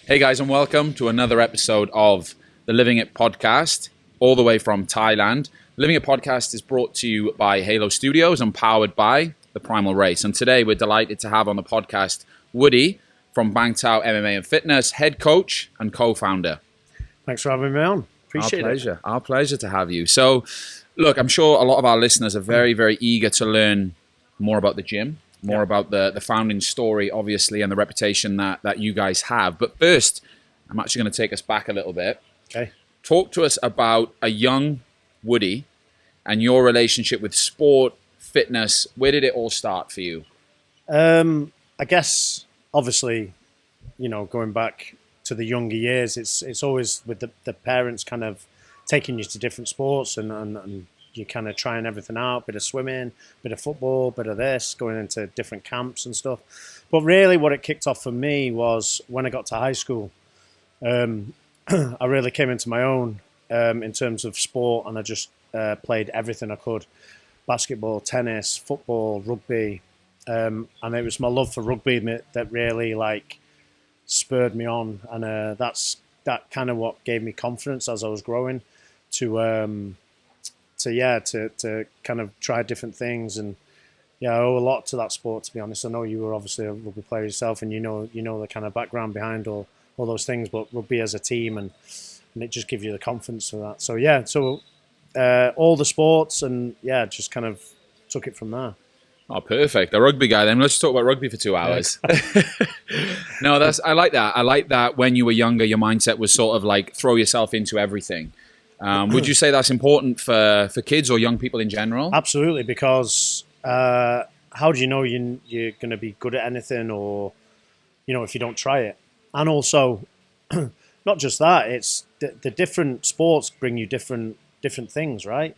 Hey guys, and welcome to another episode of the Living It podcast, all the way from Thailand. Living It podcast is brought to you by Halo Studios and powered by the Primal Race. And today we're delighted to have on the podcast Woody from Bang Tao MMA and Fitness, head coach and co-founder. Thanks for having me on. Appreciate it. Our pleasure to have you. So, look, I'm sure a lot of our listeners are very, very eager to learn more about the gym, more about the founding story, obviously, and the reputation that you guys have. But first, I'm actually going to take us back a little bit. Okay. Talk to us about a young Woody and your relationship with sport, fitness. Where did it all start for you? I guess, obviously, going back to the younger years, it's always with the parents kind of taking you to different sports and you're kind of trying everything out, bit of swimming, bit of football, bit of this, going into different camps and stuff. But really what it kicked off for me was when I got to high school. I really came into my own in terms of sport, and I just played everything I could. Basketball, tennis, football, rugby. And it was my love for rugby that really spurred me on. And that's kind of what gave me confidence as I was growing to kind of try different things. And I owe a lot to that sport, to be honest. I know you were obviously a rugby player yourself, and you know the kind of background behind all those things, but rugby as a team and it just gives you the confidence for that. So all the sports and just kind of took it from there. Oh, perfect. A rugby guy then. Let's talk about rugby for 2 hours. No, I like that. I like that when you were younger, your mindset was sort of like throw yourself into everything. Would you say that's important for kids or young people in general? Absolutely, because how do you know you're going to be good at anything, or if you don't try it? And also, not just that, it's the different sports bring you different things, right?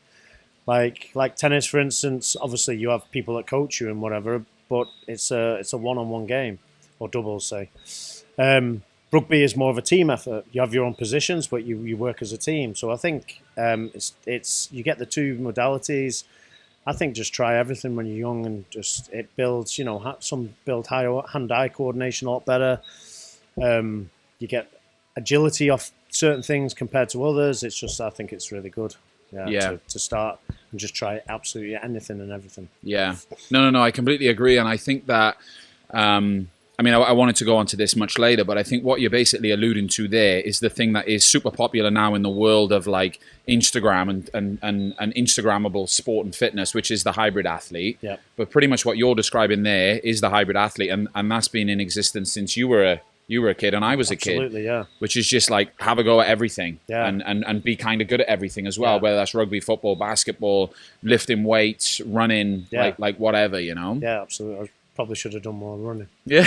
Like tennis, for instance. Obviously, you have people that coach you and whatever, but it's a one-on-one game, or doubles, say. Rugby is more of a team effort. You have your own positions, but you work as a team. So I think it's you get the two modalities. I think just try everything when you're young, and just it builds. Some build hand-eye coordination a lot better. You get agility off certain things compared to others. It's just, I think it's really good. To start and just try absolutely anything and everything. Yeah. No. I completely agree, and I think that. I wanted to go on to this much later, but I think what you're basically alluding to there is the thing that is super popular now in the world of like Instagram and Instagrammable sport and fitness, which is the hybrid athlete. Yeah. But pretty much what you're describing there is the hybrid athlete, and that's been in existence since you were a kid and I was a kid. Absolutely, yeah. Which is just like have a go at everything, and be kind of good at everything as well, whether that's rugby, football, basketball, lifting weights, running, like whatever, Yeah, absolutely. Probably should have done more running. Yeah.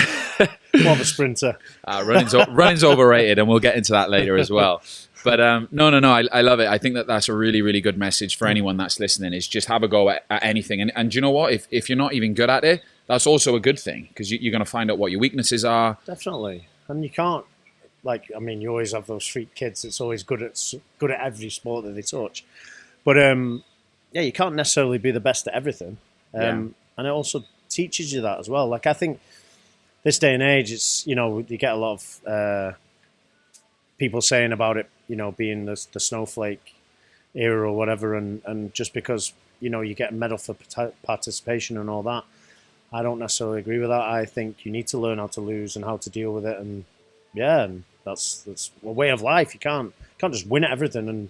More of a sprinter. Running's overrated, and we'll get into that later as well. But no, I love it. I think that's a really, really good message for anyone that's listening, is just have a go at anything. And do you know what? If you're not even good at it, that's also a good thing, because you're going to find out what your weaknesses are. Definitely. And you can't, you always have those freak kids that's always good at every sport that they touch. But, you can't necessarily be the best at everything. And it also teaches you that as well. I think this day and age, it's, you get a lot of people saying about it, being the snowflake era or whatever. And just because, you get a medal for participation and all that, I don't necessarily agree with that. I think you need to learn how to lose and how to deal with it. And and that's a way of life. You can't just win at everything and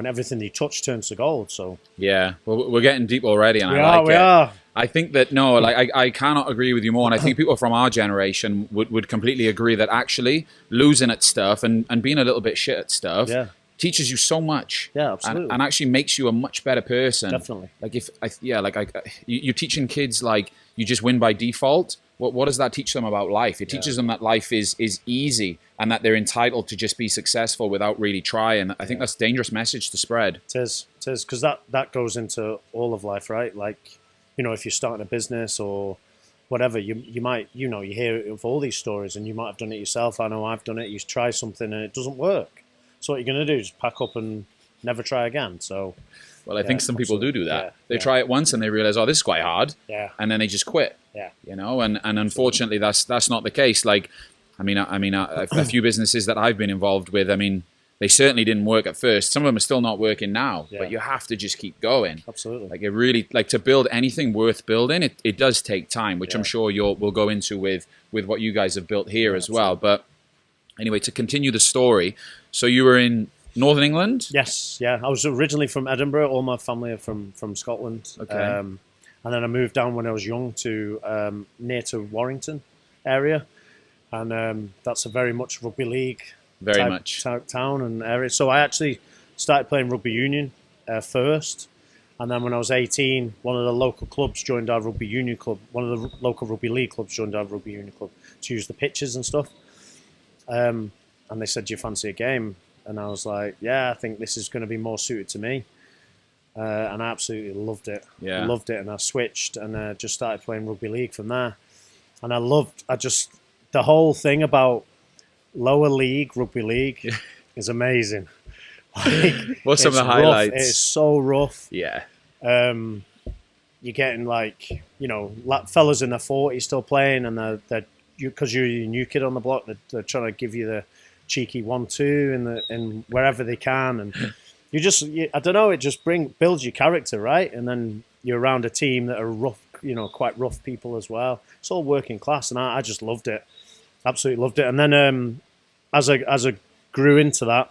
everything you touch turns to gold. So well, we're getting deep already, and we are. I think that I cannot agree with you more, and I think people from our generation would completely agree that actually losing at stuff and being a little bit shit at stuff teaches you so much. Yeah, absolutely. And actually makes you a much better person. Definitely. You're teaching kids you just win by default. What does that teach them about life? It teaches them that life is easy and that they're entitled to just be successful without really trying. I think that's a dangerous message to spread. It is, because that goes into all of life, right? If you're starting a business or whatever, you might, you hear of all these stories, and you might have done it yourself. I know I've done it. You try something and it doesn't work. So what you're going to do is pack up and never try again. So, well, I think some people do that. Yeah, they try it once and they realize, oh, this is quite hard. Yeah. And then they just quit. Yeah. And unfortunately, that's not the case. A few businesses that I've been involved with, I mean, they certainly didn't work at first. Some of them are still not working now, but you have to just keep going. Absolutely. Like it really, like to build anything worth building, it does take time, which I'm sure we'll go into with what you guys have built here as well. But anyway, to continue the story, so you were in Northern England? Yes, yeah. I was originally from Edinburgh. All my family are from Scotland. Okay. And then I moved down when I was young to near to Warrington area. And that's a very much rugby league type town and area. So I actually started playing rugby union first. And then when I was 18, one of the local clubs joined our rugby union club. One of the local rugby league clubs joined our rugby union club to use the pitches and stuff. And they said, do you fancy a game? And I was like, yeah, I think this is going to be more suited to me. And I absolutely loved it. Yeah. Loved it. And I switched and just started playing rugby league from there. And the whole thing about lower league, rugby league is amazing. Like, what's some of the highlights? It's so rough. Yeah. You're getting like, fellas in their 40s still playing, and because you're a new kid on the block, they're trying to give you the cheeky 1-2 and wherever they can, and I don't know, it just builds your character, right? And then you're around a team that are rough, quite rough people as well. It's all working class, and I just loved it, absolutely loved it. And then as I grew into that,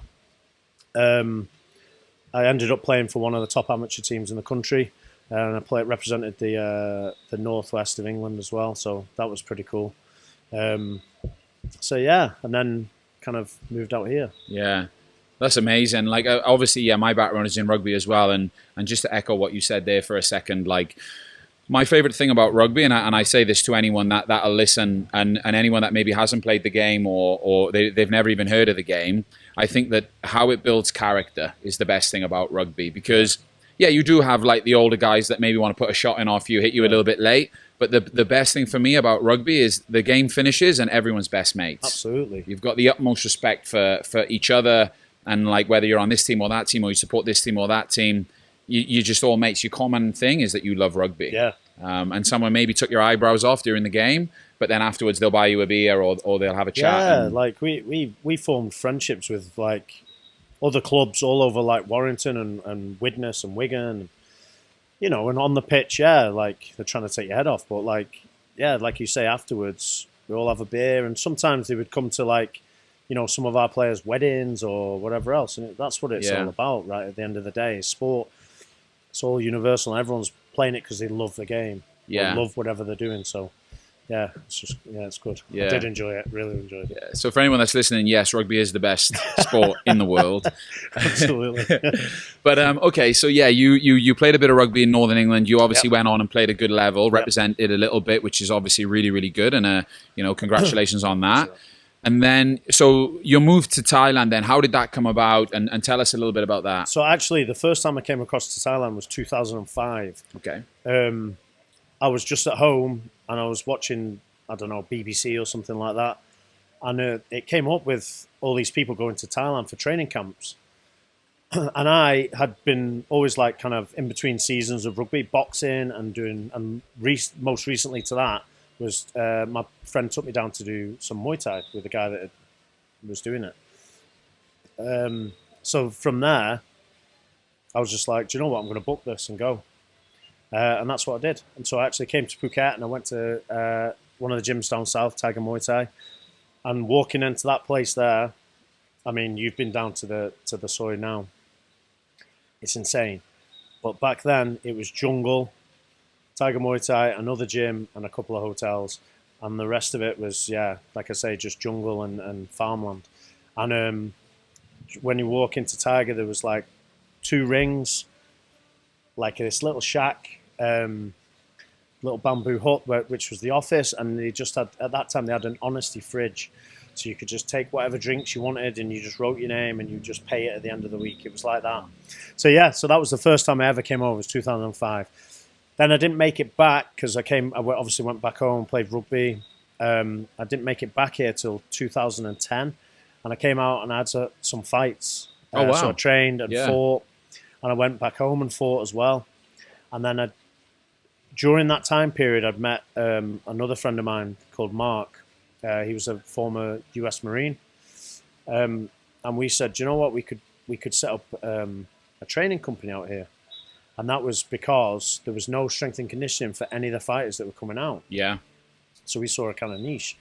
I ended up playing for one of the top amateur teams in the country, and I represented the northwest of England as well. So that was pretty cool. So yeah, and then kind of moved out here. Yeah, that's amazing. Like obviously, my background is in rugby as well, and just to echo what you said there for a second, like my favorite thing about rugby, and I say this to anyone that'll listen, and anyone that maybe hasn't played the game or they've never even heard of the game, I think that how it builds character is the best thing about rugby, because you do have like the older guys that maybe want to put a shot in off you, hit you a little bit late. But the best thing for me about rugby is the game finishes and everyone's best mates. Absolutely. You've got the utmost respect for each other, and like whether you're on this team or that team, or you support this team or that team, you're just all mates. Your common thing is that you love rugby. Yeah. And someone maybe took your eyebrows off during the game, but then afterwards they'll buy you a beer or they'll have a chat. Yeah, like we formed friendships with like other clubs all over, like Warrington and Widnes and Wigan. And on the pitch, like they're trying to take your head off. But like you say, afterwards, we all have a beer. And sometimes they would come to like, some of our players' weddings or whatever else. And that's what it's all about, right? At the end of the day, it's sport. It's all universal. And everyone's playing it because they love the game. Yeah. Or love whatever they're doing. So, it's good. Yeah. I did enjoy it. Really enjoyed it. Yeah. So for anyone that's listening, yes, rugby is the best sport in the world. Absolutely. But okay, so you played a bit of rugby in Northern England. You obviously went on and played a good level, represented a little bit, which is obviously really, really good. And congratulations on that. Sure. And then, so you moved to Thailand. Then, how did that come about? And tell us a little bit about that. So actually, the first time I came across to Thailand was 2005. Okay. I was just at home and I was watching, I don't know, BBC or something like that. And it came up with all these people going to Thailand for training camps. And I had been always like kind of in between seasons of rugby, boxing and most recently to that was my friend took me down to do some Muay Thai with the guy that was doing it. So from there, I was just like, do you know what? I'm going to book this and go. And that's what I did. And so I actually came to Phuket and I went to one of the gyms down south, Tiger Muay Thai. And walking into that place there, I mean, you've been down to the soy now. It's insane. But back then, it was jungle, Tiger Muay Thai, another gym, and a couple of hotels. And the rest of it was, like I say, just jungle and farmland. And when you walk into Tiger, there was like 2 rings, like this little shack, little bamboo hut, which was the office. And they just had, at that time, they had an honesty fridge. So you could just take whatever drinks you wanted and you just wrote your name and you just pay it at the end of the week. It was like that. So so that was the first time I ever came over, was 2005. Then I didn't make it back because I obviously went back home and played rugby. I didn't make it back here till 2010. And I came out and I had some fights. Oh, wow. So I trained and fought. And I went back home and fought as well. And then during that time period, I'd met another friend of mine called Mark. He was a former US Marine. And we said, you know what, we could set up a training company out here. And that was because there was no strength and conditioning for any of the fighters that were coming out. Yeah. So we saw a kind of niche.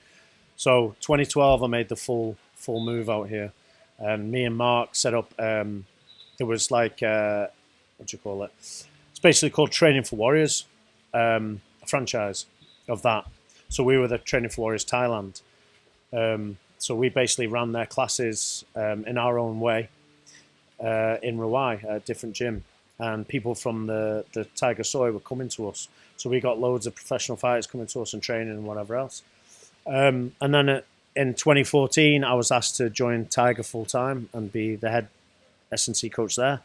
So 2012, I made the full move out here. And me and Mark set up, it was like, what do you call it? It's basically called Training for Warriors, a franchise of that. So we were the Training for Warriors Thailand. So we basically ran their classes in our own way in Rawai, a different gym. And people from the Tiger Soy were coming to us. So we got loads of professional fighters coming to us and training and whatever else. And then in 2014, I was asked to join Tiger full-time and be the head S&C coach there.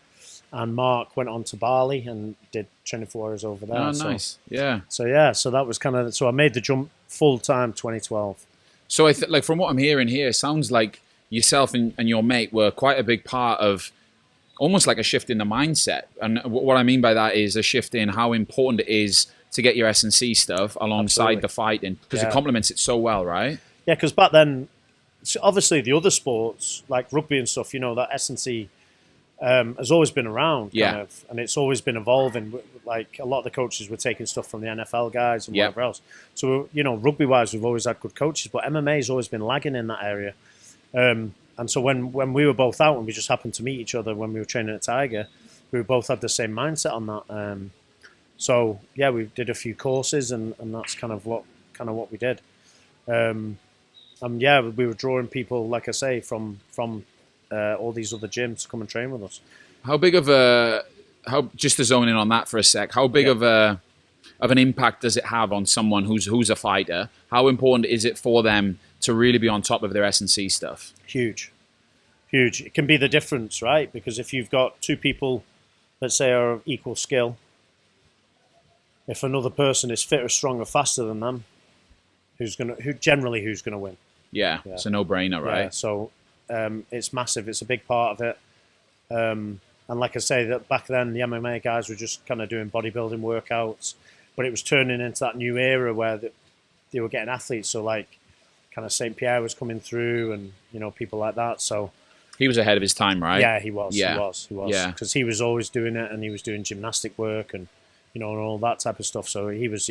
And Mark went on to Bali and did Training for Warriors over there. Oh, nice. Yeah. So that was kind of... So I made the jump full-time 2012. So like from what I'm hearing here, it sounds like yourself and your mate were quite a big part of almost like a shift in the mindset. And what I mean by that is a shift in how important it is to get your S&C stuff alongside Absolutely. the fighting, because it complements it so well, right? Yeah, because back then, obviously the other sports like rugby and stuff, that S&C has always been around, kind of, and it's always been evolving. Like a lot of the coaches were taking stuff from the NFL guys and whatever else. So rugby-wise, we've always had good coaches, but MMA has always been lagging in that area. And so when we were both out and we just happened to meet each other when we were training at Tiger, we both had the same mindset on that. So yeah, we did a few courses and that's kind of what we did. And yeah, we were drawing people, like I say, from all these other gyms to come and train with us. How big of just to zone in on that for a sec, how big of an impact does it have on someone who's a fighter? How important is it for them to really be on top of their S&C stuff? Huge. It can be the difference, right? Because if you've got two people, let's say, are of equal skill, if another person is fitter, stronger, faster than them, who's gonna win? Yeah, it's a no-brainer, right? Yeah, so it's massive. It's a big part of it. And like I say, that back then the MMA guys were just kind of doing bodybuilding workouts, but it was turning into that new era where they were getting athletes. So like kind of St. Pierre was coming through and, people like that. So he was ahead of his time, right? Yeah, he was. Yeah. He was. Yeah. Because he was always doing it and he was doing gymnastic work and, and all that type of stuff. So he was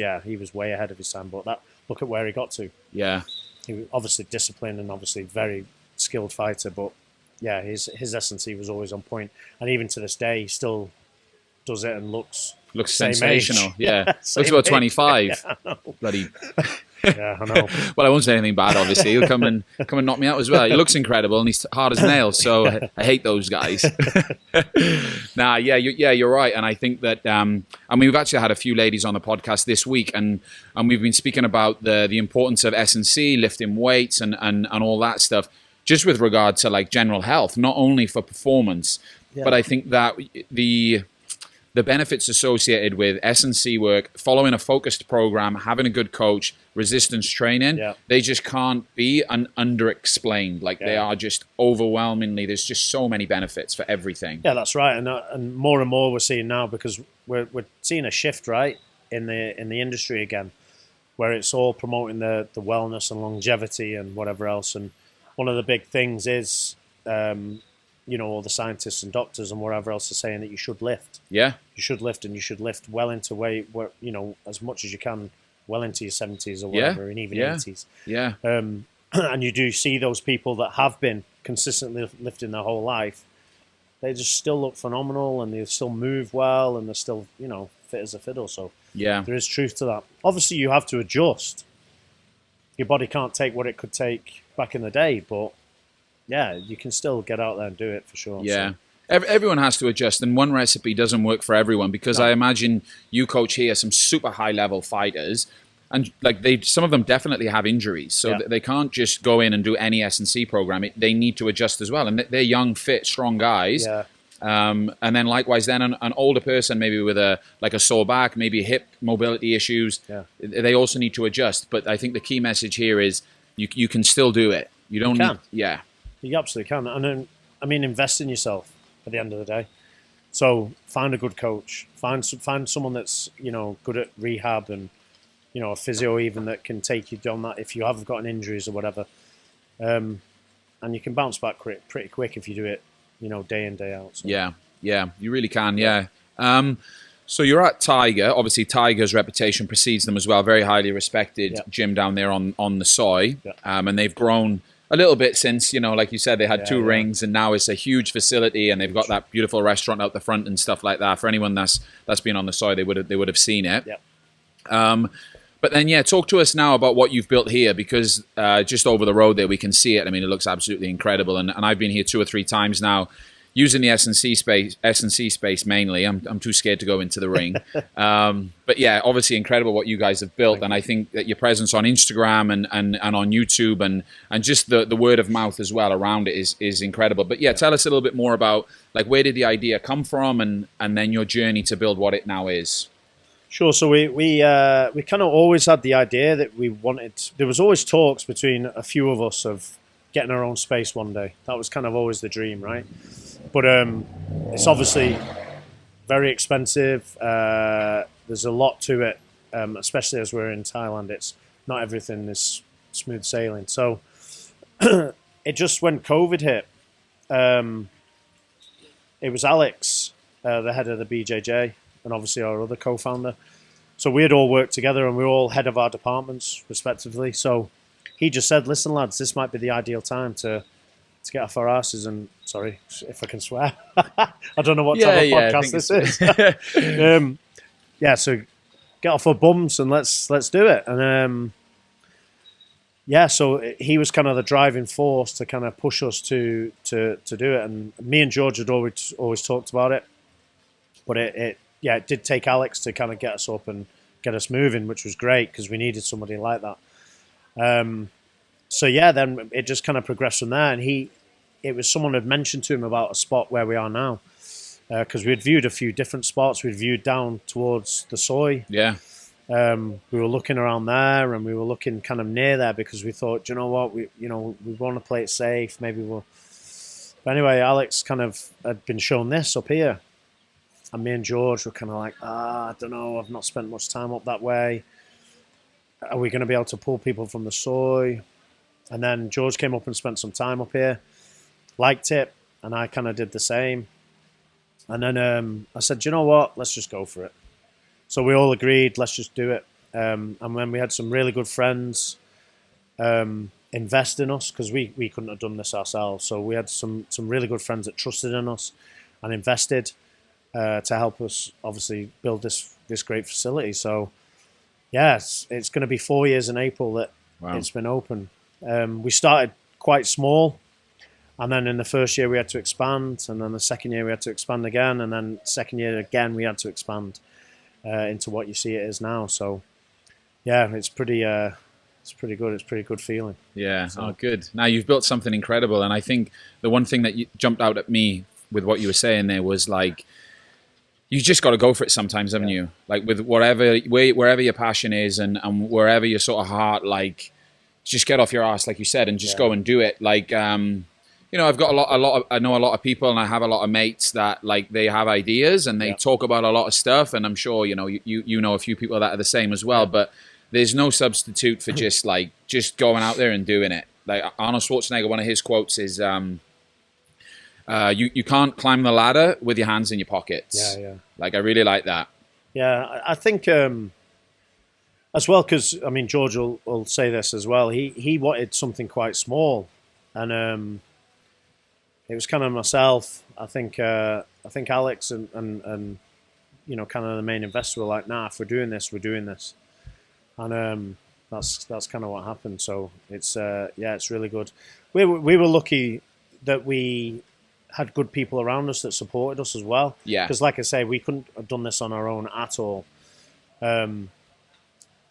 way ahead of his time. But look at where he got to. Yeah. He was obviously disciplined and obviously very skilled fighter, but yeah, his S&C was always on point. And even to this day, he still does it and looks sensational. Age. Yeah. Looks about 25. Yeah, I know. Bloody. Yeah, I know. Well, I won't say anything bad, obviously. He'll come and knock me out as well. He looks incredible and he's hard as nails, so I hate those guys. You're right. And I think that, we've actually had a few ladies on the podcast this week and we've been speaking about the importance of S&C, lifting weights and all that stuff, just with regard to like general health, not only for performance, but I think that the benefits associated with S&C work, following a focused program, having a good coach, resistance training, they just can't be underexplained. Like they are just overwhelmingly, there's just so many benefits for everything. Yeah, that's right. And more we're seeing now because we're seeing a shift, right, in the industry again, where it's all promoting the wellness and longevity and whatever else. And one of the big things is, all the scientists and doctors and whatever else are saying that you should lift. Yeah. You should lift and you should lift well into weight, as much as you can, well into your 70s or whatever, and even 80s. Yeah. And you do see those people that have been consistently lifting their whole life, they just still look phenomenal and they still move well and they're still, fit as a fiddle. So there is truth to that. Obviously, you have to adjust. Your body can't take what it could take back in the day, but yeah, you can still get out there and do it for sure. Yeah. So. Everyone has to adjust, and one recipe doesn't work for everyone because I imagine you coach here some super high-level fighters, and like some of them definitely have injuries, so they can't just go in and do any S&C program. They need to adjust as well, and they're young, fit, strong guys. Yeah. And then likewise, then an older person maybe with a sore back, maybe hip mobility issues, they also need to adjust. But I think the key message here is you can still do it. You don't need. Yeah. You absolutely can, and then invest in yourself at the end of the day. So find a good coach, find someone that's good at rehab and a physio even that can take you down that if you have got an injuries or whatever. And you can bounce back pretty quick if you do it, day in, day out. So. Yeah, you really can, yeah. So you're at Tiger. Obviously, Tiger's reputation precedes them as well. Very highly respected gym down there on the soy. Yeah. And they've grown a little bit since, like you said, they had two rings, and now it's a huge facility, and they've got that beautiful restaurant out the front and stuff like that. For anyone that's been on the soy, they would have seen it. Yeah. But then, talk to us now about what you've built here, because just over the road there, we can see it. I mean, it looks absolutely incredible. And I've been here 2 or 3 times now, using the S&C space mainly. I'm too scared to go into the ring. But yeah, obviously incredible what you guys have built. And I think that your presence on Instagram and on YouTube and just the word of mouth as well around it is incredible. But yeah, tell us a little bit more about like where did the idea come from and then your journey to build what it now is. Sure. So we kind of always had the idea that we wanted. There was always talks between a few of us of getting our own space one day. That was kind of always the dream, right? But it's obviously very expensive. There's a lot to it, especially as we're in Thailand. It's not everything is smooth sailing. So it just when COVID hit, it was Alex, the head of the BJJ, and obviously our other co-founder. So we had all worked together and we were all head of our departments respectively. So he just said, listen, lads, this might be the ideal time to get off our asses and, sorry if I can swear. I don't know what type of podcast this is. So get off our bums and let's do it. And so he was kind of the driving force to kind of push us to do it. And me and George had always talked about it. But it did take Alex to kind of get us up and get us moving, which was great because we needed somebody like that. Then it just kind of progressed from there. And it was someone had mentioned to him about a spot where we are now, because we'd viewed a few different spots. We'd viewed down towards the soy. Yeah. We were looking around there, and we were looking kind of near there because we thought, you know what, we want to play it safe. Maybe we'll. But anyway, Alex kind of had been shown this up here. And me and George were kind of like, I don't know, I've not spent much time up that way. Are we going to be able to pull people from the soy? And then George came up and spent some time up here, liked it, and I kind of did the same. And then I said, you know what, let's just go for it. So we all agreed, let's just do it. And when we had some really good friends invest in us, because we couldn't have done this ourselves. So we had some really good friends that trusted in us and invested to help us obviously build this great facility. So yeah, it's going to be 4 years in April that it's been open. We started quite small, and then in the first year we had to expand, and then the second year we had to expand again, and then second year again we had to expand into what you see it is now. So yeah, it's pretty good. It's a pretty good feeling. Yeah. So. Oh, good. Now you've built something incredible, and I think the one thing that jumped out at me with what you were saying there was like, you just got to go for it sometimes, haven't you? Like with wherever your passion is and wherever your sort of heart, like just get off your ass, like you said, and just go and do it. Like, I've got I know a lot of people, and I have a lot of mates that like they have ideas and they talk about a lot of stuff, and I'm sure you know a few people that are the same as well. But there's no substitute for just going out there and doing it. Like Arnold Schwarzenegger, one of his quotes is, you can't climb the ladder with your hands in your pockets. Yeah. Like I really like that. Yeah, I think as well, because I mean George will say this as well. He wanted something quite small, and it was kind of myself. I think Alex and kind of the main investor were like, nah, if we're doing this, we're doing this, and that's kind of what happened. So it's it's really good. We were lucky that we had good people around us that supported us as well. Yeah. Because like I say, we couldn't have done this on our own at all. And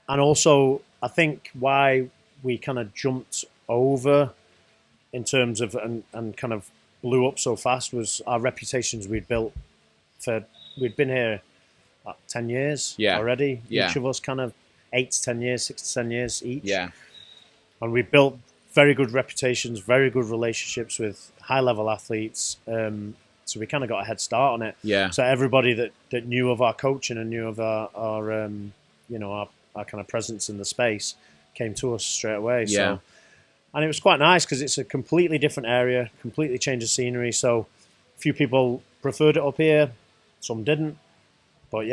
also, I think why we kind of jumped over in terms of and kind of blew up so fast was our reputations we'd built we'd been here 10 years already. Yeah. Each of us kind of 8 to 10 years, 6 to 10 years each. Yeah. And we built very good reputations, very good relationships with high-level athletes. So we kind of got a head start on it. Yeah. So everybody that knew of our coaching and knew of our our kind of presence in the space came to us straight away. Yeah. So, and it was quite nice because it's a completely different area, completely change of scenery. So a few people preferred it up here, some didn't. But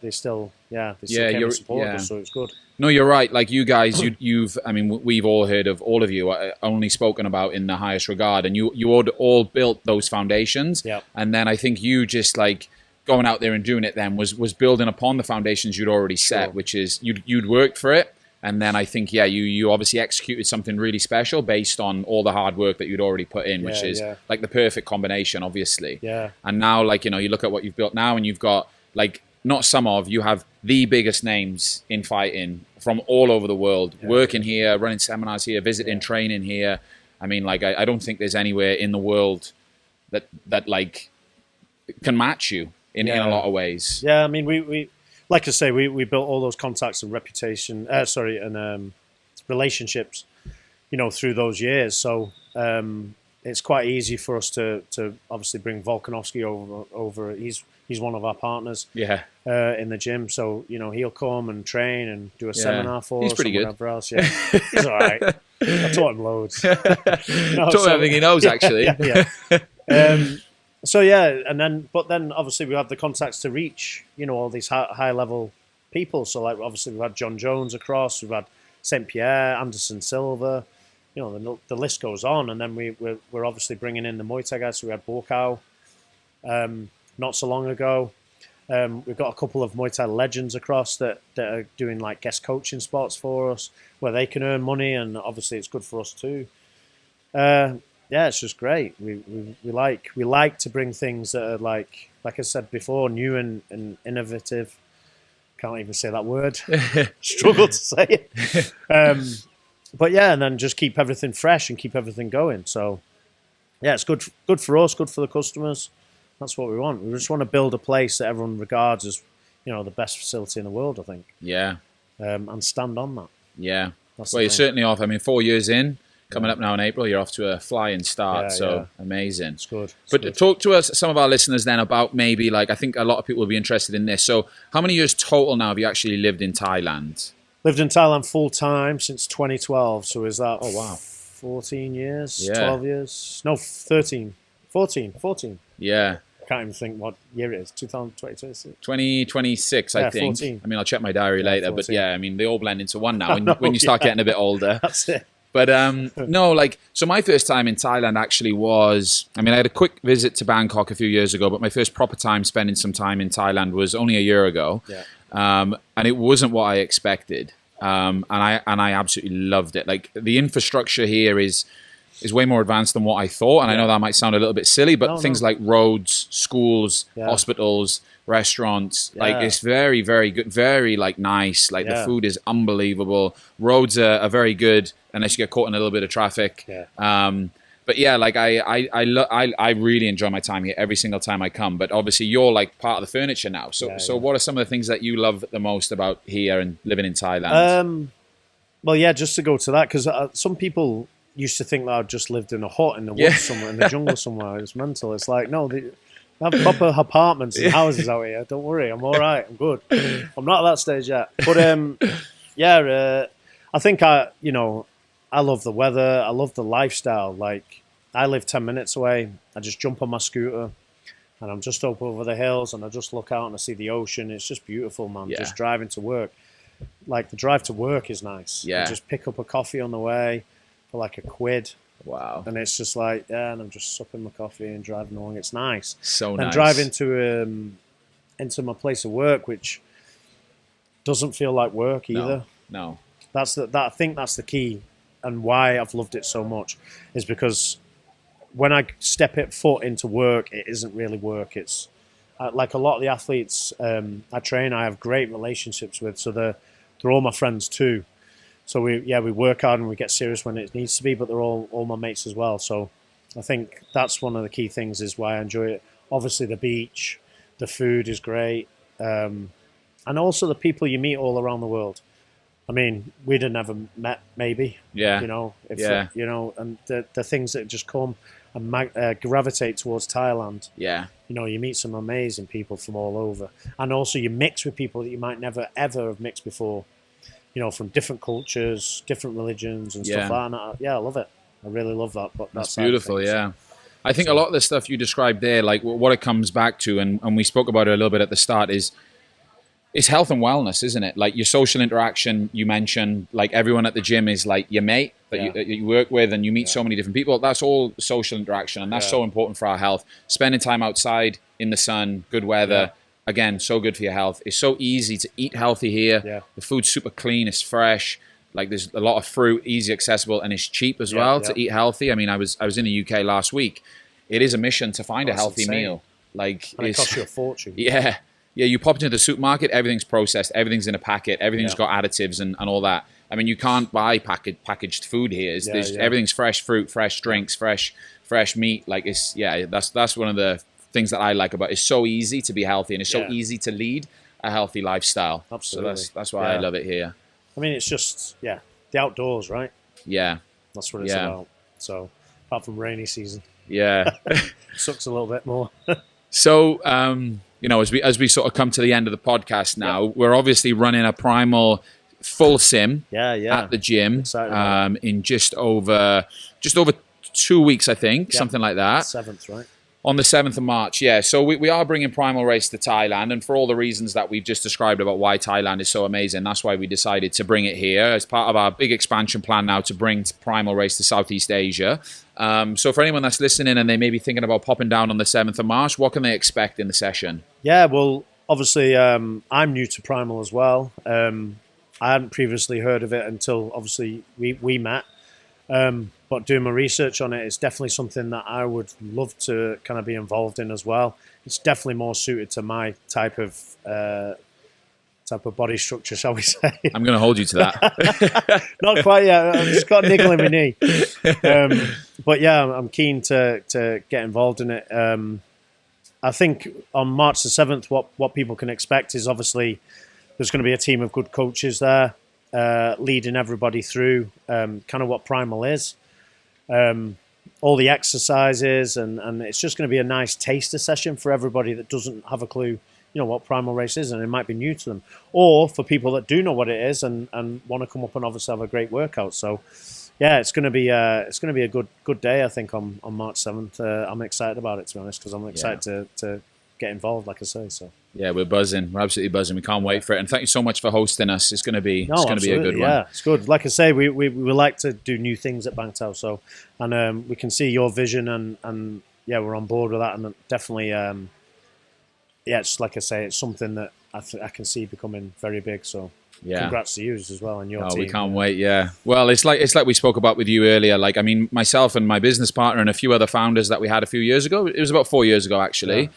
they still came and supported us, so it's good. No, you're right. Like you guys, I mean, we've all heard of all of you, only spoken about in the highest regard, and you all built those foundations. Yeah. And then I think you just like going out there and doing it then was building upon the foundations you'd already set, Sure. which is you'd worked for it. And then I think, you obviously executed something really special based on all the hard work that you'd already put in, which is like the perfect combination, obviously. Yeah. And now, like, you look at what you've built now and you've got like, you have the biggest names in fighting from all over the world, working here, running seminars here, visiting, training here. I mean, like, I don't think there's anywhere in the world that like can match you in a lot of ways. Yeah, I mean, we like I say, we built all those contacts and reputation, relationships, through those years. So it's quite easy for us to obviously bring Volkanovski over. He's one of our partners. Yeah. In the gym, so he'll come and train and do a seminar for us. He's pretty good. Whatever else, yeah, he's all right. I taught him loads. Taught him everything he knows, actually. So then obviously we have the contacts to reach, all these high level people. So like obviously we've had John Jones across, we've had St. Pierre, Anderson Silva, the list goes on. And then we're obviously bringing in the Muay Thai guys. So we had Borkow not so long ago. We've got a couple of Muay Thai legends across that are doing like guest coaching spots for us where they can earn money, and obviously it's good for us too. It's just great. We like to bring things that are like I said before, new and innovative. Can't even say that word. Struggle to say it. And then just keep everything fresh and keep everything going. So it's good for us, good for the customers. That's what we want. We just want to build a place that everyone regards as, the best facility in the world, I think. Yeah. And stand on that. Yeah. Well, you're certainly off. I mean, 4 years in, coming up now in April, you're off to a flying start. Amazing. It's good. Talk to us, some of our listeners then, about maybe, like, I think a lot of people will be interested in this. So how many years total now have you actually lived in Thailand? Lived in Thailand full time since 2012. So is that 14 years? Yeah. 12 years? No, 13. 14. Yeah. Can't even think what year it is. 2026. 2026, I think. 14. I mean, I'll check my diary later, 14. but I mean, they all blend into one now when you start getting a bit older. That's it. But so my first time in Thailand actually was, I mean, I had a quick visit to Bangkok a few years ago, but my first proper time spending some time in Thailand was only a year ago. Yeah. And it wasn't what I expected. And I absolutely loved it. Like, the infrastructure here is way more advanced than what I thought. And I know that might sound a little bit silly, but things like roads, schools, hospitals, restaurants, like, it's very, very good, very like nice. Like, the food is unbelievable. Roads are very good unless you get caught in a little bit of traffic. But like I really enjoy my time here every single time I come. But obviously you're like part of the furniture now. So what are some of the things that you love the most about here and living in Thailand? Just to go to that, because some people used to think that I'd just lived in a hut in the woods somewhere, in the jungle somewhere. It's mental. It's like, no, they have proper apartments and houses out here. Don't worry, I'm all right. I'm good. I'm not at that stage yet. But I think I love the weather. I love the lifestyle. Like, I live 10 minutes away. I just jump on my scooter and I'm just up over the hills and I just look out and I see the ocean. It's just beautiful, man. Just driving to work. Like, the drive to work is nice. Yeah. You just pick up a coffee on the way for like £1. Wow. And it's just like, and I'm just supping my coffee and driving along. It's nice. So nice. And drive into my place of work, which doesn't feel like work either. No. I think that's the key, and why I've loved it so much is because when I step foot into work, it isn't really work. It's like a lot of the athletes I train, I have great relationships with, so they're all my friends too. So we work hard and we get serious when it needs to be, but they're all my mates as well. So I think that's one of the key things is why I enjoy it. Obviously the beach, the food is great, and also the people you meet all around the world. I mean, we'd have never met, maybe. Yeah. And the things that just come and gravitate towards Thailand. Yeah. You meet some amazing people from all over, and also you mix with people that you might never ever have mixed before. from different cultures, different religions and stuff like that. And I love it. I really love that. But that's beautiful, yeah. I think a lot of the stuff you described there, like what it comes back to, and we spoke about it a little bit at the start, is health and wellness, isn't it? Like your social interaction, you mentioned, like everyone at the gym is like your mate that you work with, and you meet so many different people. That's all social interaction, and that's so important for our health. Spending time outside in the sun, good weather, again, so good for your health. It's so easy to eat healthy here. Yeah. The food's super clean, it's fresh. Like there's a lot of fruit, easy accessible, and it's cheap as well to eat healthy. I mean, I was in the UK last week. It is a mission to find a healthy meal. Like and it costs you a fortune. Yeah. You pop into the supermarket, everything's processed, everything's in a packet, everything's got additives and all that. I mean, you can't buy packaged food here. Everything's fresh fruit, fresh drinks, fresh meat. Like that's one of the things that I like about it. It's so easy to be healthy, and it's so easy to lead a healthy lifestyle. Absolutely. So that's why I love it here. I mean, it's just, the outdoors, right? Yeah. That's what it's about. So, apart from rainy season. Yeah. Sucks a little bit more. So, as we sort of come to the end of the podcast now, we're obviously running a Primal full sim at the gym in just over 2 weeks, I think, something like that. 7th, right? On the 7th of March, yeah. So we are bringing Primal Race to Thailand, and for all the reasons that we've just described about why Thailand is so amazing, that's why we decided to bring it here as part of our big expansion plan now to bring Primal Race to Southeast Asia. So for anyone that's listening and they may be thinking about popping down on the 7th of March, what can they expect in the session? Yeah, well, obviously, I'm new to Primal as well. I hadn't previously heard of it until, obviously, we met. But doing my research on it, it's definitely something that I would love to kind of be involved in as well. It's definitely more suited to my type of body structure, shall we say. I'm going to hold you to that. Not quite yet. I've just got a niggle in my knee. But yeah, I'm keen to get involved in it. I think on March the 7th, what people can expect is obviously there's going to be a team of good coaches there leading everybody through kind of what Primal is. All the exercises, and it's just going to be a nice taster session for everybody that doesn't have a clue, what Primal Race is, and it might be new to them, or for people that do know what it is and want to come up and obviously have a great workout. So, yeah, it's going to be a good day, I think, on March 7th. I'm excited about it, to be honest, because I'm excited to get involved, like I say. So. Yeah, we're buzzing. We're absolutely buzzing. We can't wait for it. And thank you so much for hosting us. It's going to be a good one. Yeah, it's good. Like I say, we like to do new things at Bang Tao. So, and we can see your vision, and we're on board with that. And definitely, it's like I say, it's something that I can see becoming very big. So, congrats to you as well and your team. We can't wait. Yeah. Well, it's like we spoke about with you earlier. Like, I mean, myself and my business partner and a few other founders that we had a few years ago. It was about 4 years ago, actually. Yeah.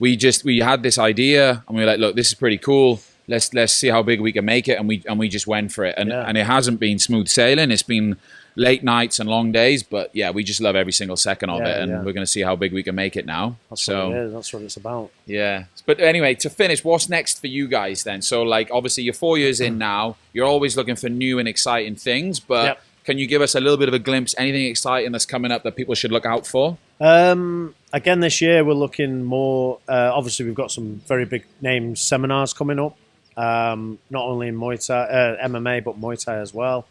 We had this idea, and we were like, look, this is pretty cool. Let's see how big we can make it, and we just went for it. And it hasn't been smooth sailing. It's been late nights and long days, but we just love every single second of it, and we're going to see how big we can make it now. That's what it is. That's what it's about. Yeah. But anyway, to finish, what's next for you guys then? So, like, obviously you're 4 years in now. You're always looking for new and exciting things, but can you give us a little bit of a glimpse? Anything exciting that's coming up that people should look out for? Again, this year we're looking more. Obviously, we've got some very big name seminars coming up. Not only in Muay Thai, MMA, but Muay Thai as well.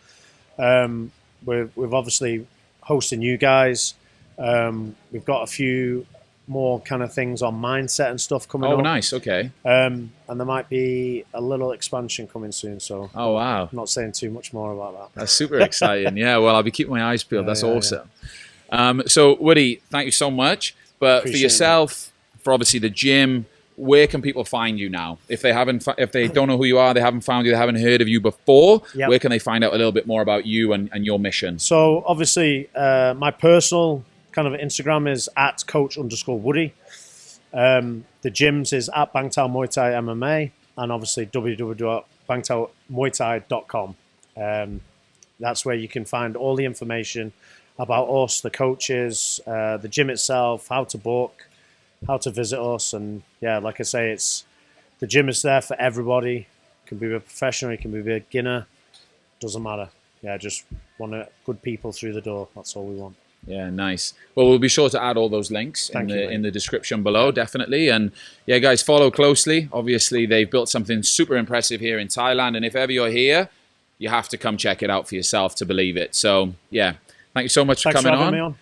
We've obviously hosting you guys. We've got a few more kind of things on mindset and stuff coming up. Oh, nice. Okay. And there might be a little expansion coming soon. So. Oh, wow. I'm not saying too much more about that. That's super exciting. Yeah. Well, I'll be keeping my eyes peeled. That's awesome. Yeah. So, Woody, thank you so much. But for yourself, for obviously the gym, where can people find you now? If they don't know who you are, they haven't found you, they haven't heard of you before, where can they find out a little bit more about you and your mission? So obviously, my personal kind of Instagram is @coach_Woody. The gyms is @Bang Tao Muay Thai MMA, and obviously www.bangtaomuaythai.com. That's where you can find all the information about us, the coaches, the gym itself, how to book, how to visit us. And like I say, the gym is there for everybody. It can be a professional, it can be a beginner, doesn't matter. Just want good people through the door. That's all we want. Yeah, nice. Well, we'll be sure to add all those links in the description below, definitely. And guys, follow closely. Obviously, they've built something super impressive here in Thailand. And if ever you're here, you have to come check it out for yourself to believe it. So yeah, thank you so much for Thanks coming for having on. me on.